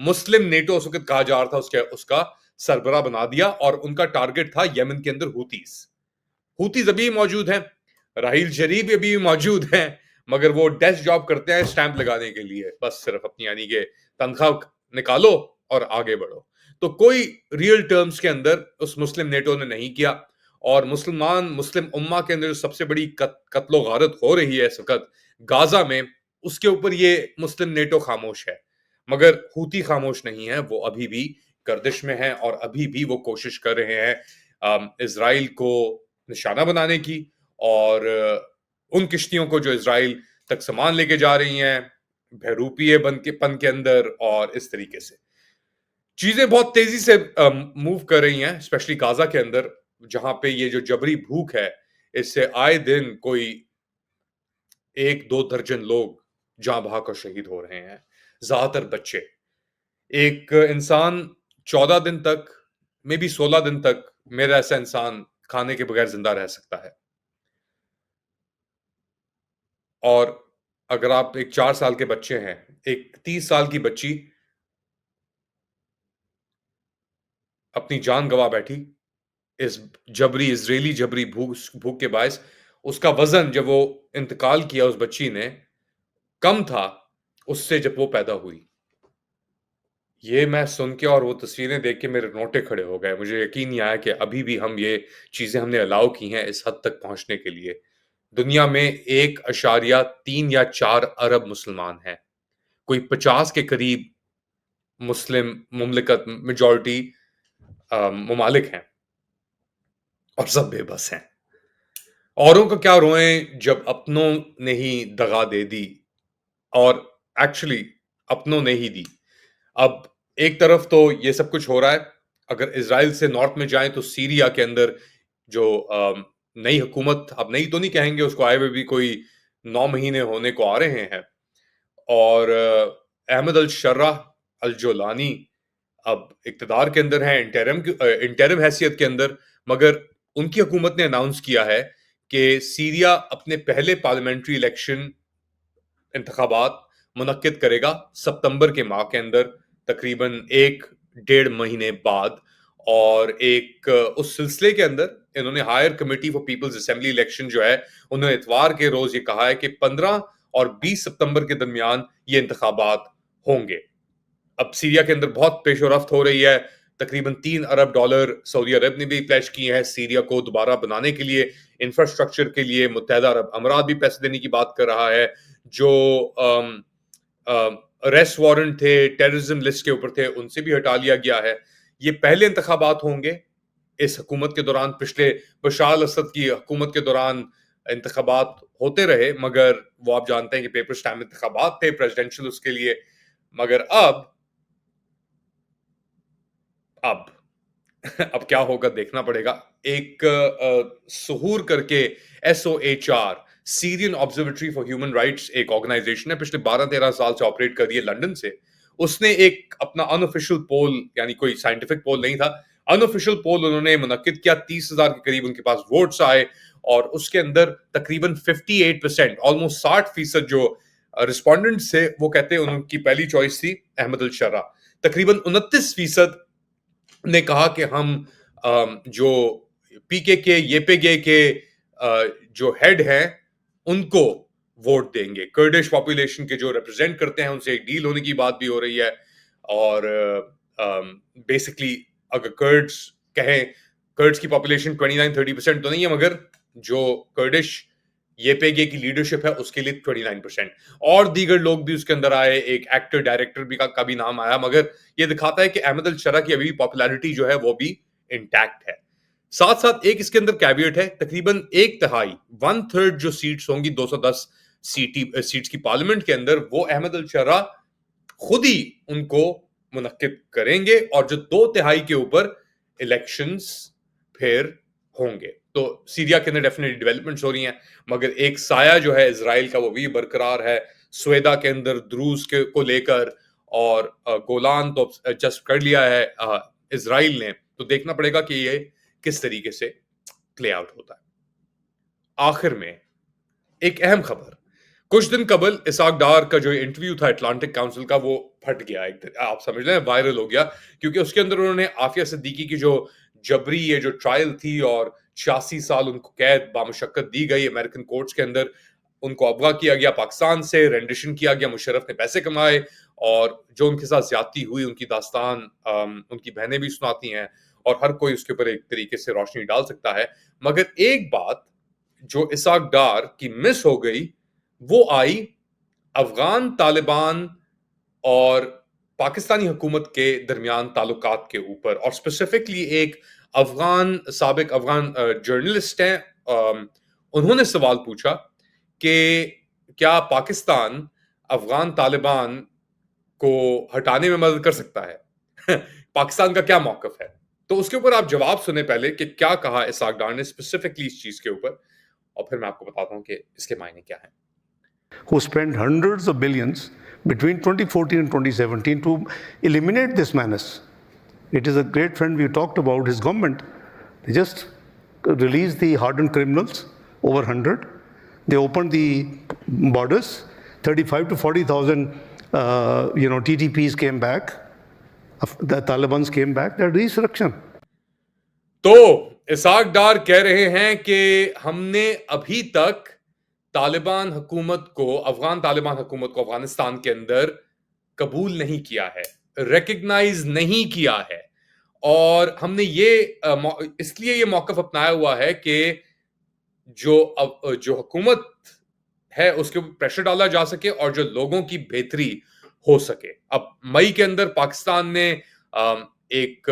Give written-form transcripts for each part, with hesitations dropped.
مسلم NATO اس وقت کہا جا رہا تھا اس کا سربراہ بنا دیا، اور ان کا ٹارگٹ تھا یمن کے اندر ہوتیز ابھی موجود ہیں، راحیل شریف ابھی بھی موجود ہیں، مگر وہ ڈیسک جاب کرتے ہیں اسٹیمپ لگانے کے لیے، بس صرف اپنی یعنی کہ تنخواہ نکالو اور آگے بڑھو. تو کوئی ریئل ٹرمز کے اندر اس مسلم نیٹو نے نہیں کیا. اور مسلم امہ کے اندر جو سب سے بڑی قتل و غارت ہو رہی ہے اس وقت غازہ میں، اس کے اوپر یہ مسلم نیٹو خاموش ہے. مگر ہوتی خاموش نہیں ہے، وہ ابھی بھی گردش میں ہیں، اور ابھی بھی وہ کوشش کر رہے ہیں اسرائیل کو نشانہ بنانے کی، اور ان کشتیوں کو جو اسرائیل تک سامان لے کے جا رہی ہیں بہروپیے پن کے اندر، اور اس طریقے سے چیزیں بہت تیزی سے موو کر رہی ہیں، اسپیشلی غازہ کے اندر، جہاں پہ یہ جو جبری بھوک ہے اس سے آئے دن کوئی 1-2 درجن لوگ جاں بحق اور شہید ہو رہے ہیں، زیادہ تر بچے. ایک انسان 14 دن تک، میں بھی 16 دن تک، میرا ایسا انسان کھانے کے بغیر زندہ رہ سکتا ہے. اور اگر آپ ایک 4 سال کے بچے ہیں، ایک 30 سال کی بچی اپنی جان گوا بیٹھی اس اسرائیلی جبری بھوک کے باعث. اس کا وزن جب وہ انتقال کیا اس بچی نے کم تھا اس سے جب وہ پیدا ہوئی. یہ میں سن کے اور وہ تصویریں دیکھ کے میرے رونگٹے کھڑے ہو گئے. مجھے یقین نہیں آیا کہ ابھی بھی ہم یہ چیزیں ہم نے الاؤ کی ہیں اس حد تک پہنچنے کے لیے. دنیا میں 1.3 یا 4 ارب مسلمان ہیں، کوئی 50 کے قریب مسلم مملکت میجورٹی ممالک ہیں، اور سب بے بس ہیں. اوروں کو کیا روئیں جب اپنوں نے ہی دغا دے دی، اور ایکچولی اپنوں نے ہی دی. اب ایک طرف تو یہ سب کچھ ہو رہا ہے، اگر اسرائیل سے نارتھ میں جائیں تو سیریا کے اندر جو نئی حکومت، اب نئی تو نہیں کہیں گے اس کو، آئے ہوئے بھی کوئی 9 مہینے ہونے کو آ رہے ہیں، اور احمد الشرح الجولانی اب اقتدار کے اندر ہیں انٹرم حیثیت کے اندر. مگر ان کی حکومت نے اناؤنس کیا ہے کہ سیریا اپنے پہلے پارلیمنٹری الیکشن انتخابات منعقد کرے گا ستمبر کے ماہ کے اندر، تقریباً 1-1.5 مہینے بعد. اور ایک اس سلسلے کے اندر انہوں نے higher committee for people's assembly election جو ہے، انہوں نے اتوار کے روز یہ کہا ہے کہ 15 اور 20 ستمبر کے درمیان یہ انتخابات ہوں گے. اب سیریا کے اندر بہت پیش و رفت ہو رہی ہے، تقریباً $3 ارب سعودی عرب نے بھی پلیج کیے ہیں سیریا کو دوبارہ بنانے کے لیے، انفراسٹرکچر کے لیے. متحدہ عرب امارات بھی پیسے دینے کی بات کر رہا ہے. جو اریسٹ وارنٹ تھے ٹیررزم لسٹ کے اوپر تھے ان سے بھی ہٹا لیا گیا ہے. یہ پہلے انتخابات ہوں گے اس حکومت کے دوران. پچھلے بشار الاسد کی حکومت کے دوران انتخابات ہوتے رہے، مگر وہ آپ جانتے ہیں کہ پیپر سٹیمپ انتخابات تھے پریزیڈنشل اس کے لیے. مگر اب کیا ہوگا دیکھنا پڑے گا. ایک سہور کر کے SOHR Syrian observatory for human rights ایک آرگنائزیشن ہے، پچھلے 12-13 سال سے آپریٹ کر رہی ہے لنڈن سے. اس نے ایک اپنا انآفیشل پول، یعنی کوئی سائنٹیفک پول نہیں تھا، انآفیشل پول انہوں نے منعقد کیا. 30,000 کے قریب ان کے پاس ووٹس آئے، اور اس کے اندر تقریباً 58%، آلموسٹ 60% جو رسپونڈنٹس تھے وہ کہتے ہیں ان کی پہلی چوائس تھی احمد الشرح. تقریباً 29% نے کہا کہ ہم جو PKK YPG کے جو ہیڈ ہیں ان کو ووٹ دیں گے. کرڈش پاپولیشن کے جو ریپرزینٹ کرتے ہیں ان سے ایک ڈیل ہونے کی بات بھی ہو رہی ہے. اور بیسکلی اگر کرڈس کی پاپولیشن 29-30% تو نہیں ہے، مگر جو کرڈش YPG کی لیڈرشپ ہے اس کے لیے 29%، اور دیگر لوگ بھی اس کے اندر آئے. ایک ایکٹر ڈائریکٹر بھی کا بھی نام آیا. مگر یہ دکھاتا ہے کہ احمد الشرح کی ابھی پاپولیرٹی جو ہے وہ بھی انٹیکٹ ہے. ساتھ ساتھ ایک اس کے اندر کیویٹ ہے، تقریباً 1/3 جو سیٹس ہوں گی 210 سیٹس کی پارلیمنٹ کے اندر، وہ احمد الشرح خود ہی ان کو منعقد کریں گے، اور جو 2/3 کے اوپر الیکشنز پھر ہوں گے. تو سیریا کے اندر ڈیفینیٹلی ڈیولپمنٹس ہو رہی ہیں، مگر ایک سایہ جو ہے اسرائیل کا وہ بھی برقرار ہے. سویدا کے اندر دروز کو لے کر، اور گولان تو جسٹ کر لیا ہے اسرائیل نے. تو دیکھنا پڑے گا کہ یہ کس طریقے سے پلے آؤٹ ہوتا ہے. آخر میں ایک اہم خبر، کچھ دن قبل اسحاق ڈار کا جو انٹرویو تھا اٹلانٹک کاؤنسل کا، وہ پھٹ گیا, آپ سمجھ لیں وائرل ہو گیا, کیونکہ اس کے اندر انہوں نے عافیہ صدیقی کی جو جبری یہ جو ٹرائل تھی اور 86 سال ان کو قید بامشقت دی گئی امریکن کورٹس کے اندر, ان کو اغوا کیا گیا پاکستان سے, رینڈیشن کیا گیا, مشرف نے پیسے کمائے, اور جو ان کے ساتھ زیادتی ہوئی ان کی داستان ان کی بہنیں بھی سناتی ہیں, اور ہر کوئی اس کے اوپر ایک طریقے سے روشنی ڈال سکتا ہے. مگر ایک بات جو اسحاق ڈار کی مس ہو گئی وہ آئی افغان طالبان اور پاکستانی حکومت کے درمیان تعلقات کے اوپر, اور اسپیسیفکلی ایک سابق افغان جرنلسٹ ہیں, انہوں نے سوال پوچھا کہ کیا پاکستان افغان طالبان کو ہٹانے میں مدد کر سکتا ہے, پاکستان کا کیا موقف ہے. تو اس کے اوپر آپ جواب سنیں پہلے کہ کیا کہا اسحاق ڈار نے اسپیسیفکلی اس چیز کے اوپر, اور پھر میں آپ کو بتاتا ہوں کہ اس کے معنی کیا ہیں. Who spent hundreds of billions between 2014 and 2017 to eliminate this menace. It is a great friend we talked about, his government. They just released the hardened criminals, over 100. They opened the borders. 35 to 40,000 TTPs came back. The Taliban came back. They're resurrection. تو اسحاق ڈار کہہ رہے ہیں کہ ہم نے ابھی تک طالبان حکومت کو, افغان طالبان حکومت کو افغانستان کے اندر قبول نہیں کیا ہے, ریکگنائز نہیں کیا ہے, اور ہم نے اس لیے یہ موقف اپنایا ہوا ہے کہ جو حکومت ہے اس کے اوپر پریشر ڈالا جا سکے اور جو لوگوں کی بہتری ہو سکے. اب مئی کے اندر پاکستان نے ایک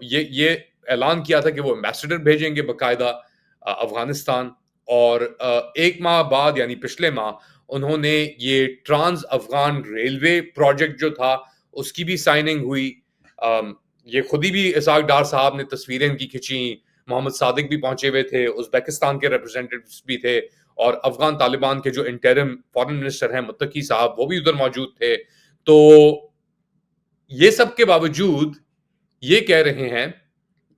یہ اعلان کیا تھا کہ وہ ایمبیسڈر بھیجیں گے باقاعدہ افغانستان, اور ایک ماہ بعد یعنی پچھلے ماہ انہوں نے یہ ٹرانس افغان ریلوے پروجیکٹ جو تھا اس کی بھی سائننگ ہوئی. یہ خود ہی بھی اسحاق ڈار صاحب نے تصویریں ان کی کھینچی, محمد صادق بھی پہنچے ہوئے تھے, ازبیکستان کے ریپرزینٹیوز بھی تھے, اور افغان طالبان کے جو انٹرم فارن منسٹر ہیں متقی صاحب وہ بھی ادھر موجود تھے. تو یہ سب کے باوجود یہ کہہ رہے ہیں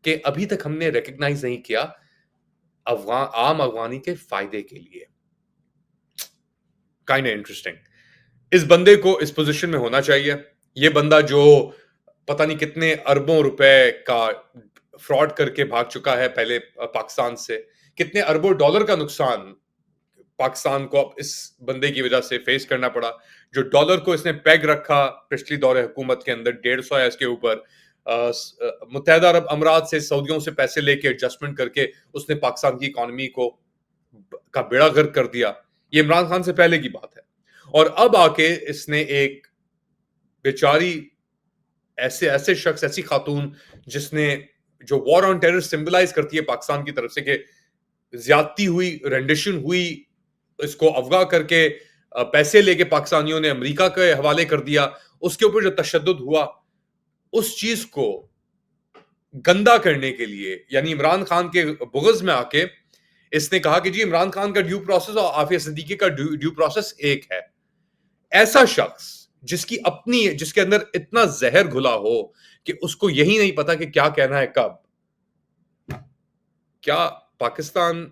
کہ ابھی تک ہم نے ریکگنائز نہیں کیا عام افغانی کے فائدے کے لیے. Kind interesting. اس بندے کو اس پوزیشن میں ہونا چاہیے. یہ بندہ جو پتہ نہیں کتنے اربوں روپے کا فراڈ کر کے بھاگ چکا ہے پہلے پاکستان سے, کتنے اربوں ڈالر کا نقصان پاکستان کو اب اس بندے کی وجہ سے فیس کرنا پڑا. جو ڈالر کو اس نے پیگ رکھا پچھلی دور حکومت کے اندر 150 ہے اس کے اوپر, متحدہ عرب امارات سے سعودیوں سے پیسے لے کے ایڈجسٹمنٹ کر کے اس نے پاکستان کی اکانومی کا بیڑا غرق کر دیا. یہ عمران خان سے پہلے کی بات ہے. اور اب آ کے اس نے ایک بیچاری ایسے شخص, ایسی خاتون جس نے جو وار آن ٹیرر سمبلائز کرتی ہے پاکستان کی طرف سے کہ زیادتی ہوئی, رینڈیشن ہوئی, اس کو اغوا کر کے پیسے لے کے پاکستانیوں نے امریکہ کے حوالے کر دیا, اس کے اوپر جو تشدد ہوا اس چیز کو گندا کرنے کے لیے, یعنی عمران خان کے بغض میں آ کے اس نے کہا کہ جی عمران خان کا ڈیو پروسیس اور عافیہ صدیقی کا ڈیو پروسیس ایک ہے. ایسا شخص جس کے اندر اتنا زہر گھلا ہو کہ اس کو یہی نہیں پتا کہ کیا کہنا ہے کب, کیا پاکستان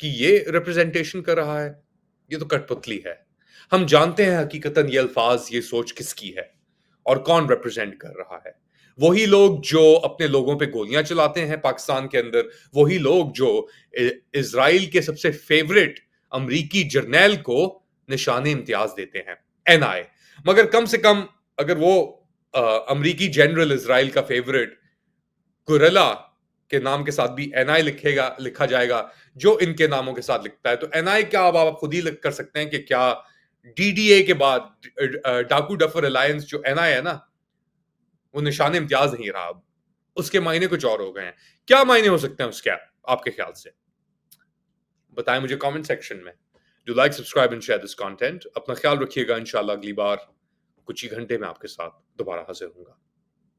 کی یہ ریپرزینٹیشن کر رہا ہے؟ یہ تو کٹ پتلی ہے. ہم جانتے ہیں حقیقتاً یہ الفاظ, یہ سوچ کس کی ہے اور کون ریپرزینٹ کر رہا ہے. وہی لوگ جو اپنے لوگوں پہ گولیاں چلاتے ہیں پاکستان کے اندر, وہی لوگ جو اسرائیل کے سب سے فیورٹ امریکی جرنیل کو نشان امتیاز دیتے ہیں, NI. مگر کم سے کم اگر وہ امریکی جنرل اسرائیل کا فیورٹ گوریلا کے نام کے ساتھ بھی NI لکھا جائے گا جو ان کے ناموں کے ساتھ لکھتا ہے, تو NI کیا اب آپ خود ہی کر سکتے ہیں کہ کیا DDA کے بعد ڈاکو ڈفر الائنس جو NI ہے نا وہ نشان امتیاز نہیں رہا, اب اس کے معنی کچھ اور ہو گئے ہیں. کیا معنی ہو سکتے ہیں اس کے آپ کے خیال سے؟ بتائیں مجھے کامنٹ سیکشن میں. Do like, subscribe and share this content. اپنا خیال رکھیے گا. انشاءاللہ اگلی بار کچھ ہی گھنٹے میں آپ کے ساتھ دوبارہ حاضر ہوں گا.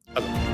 اللہ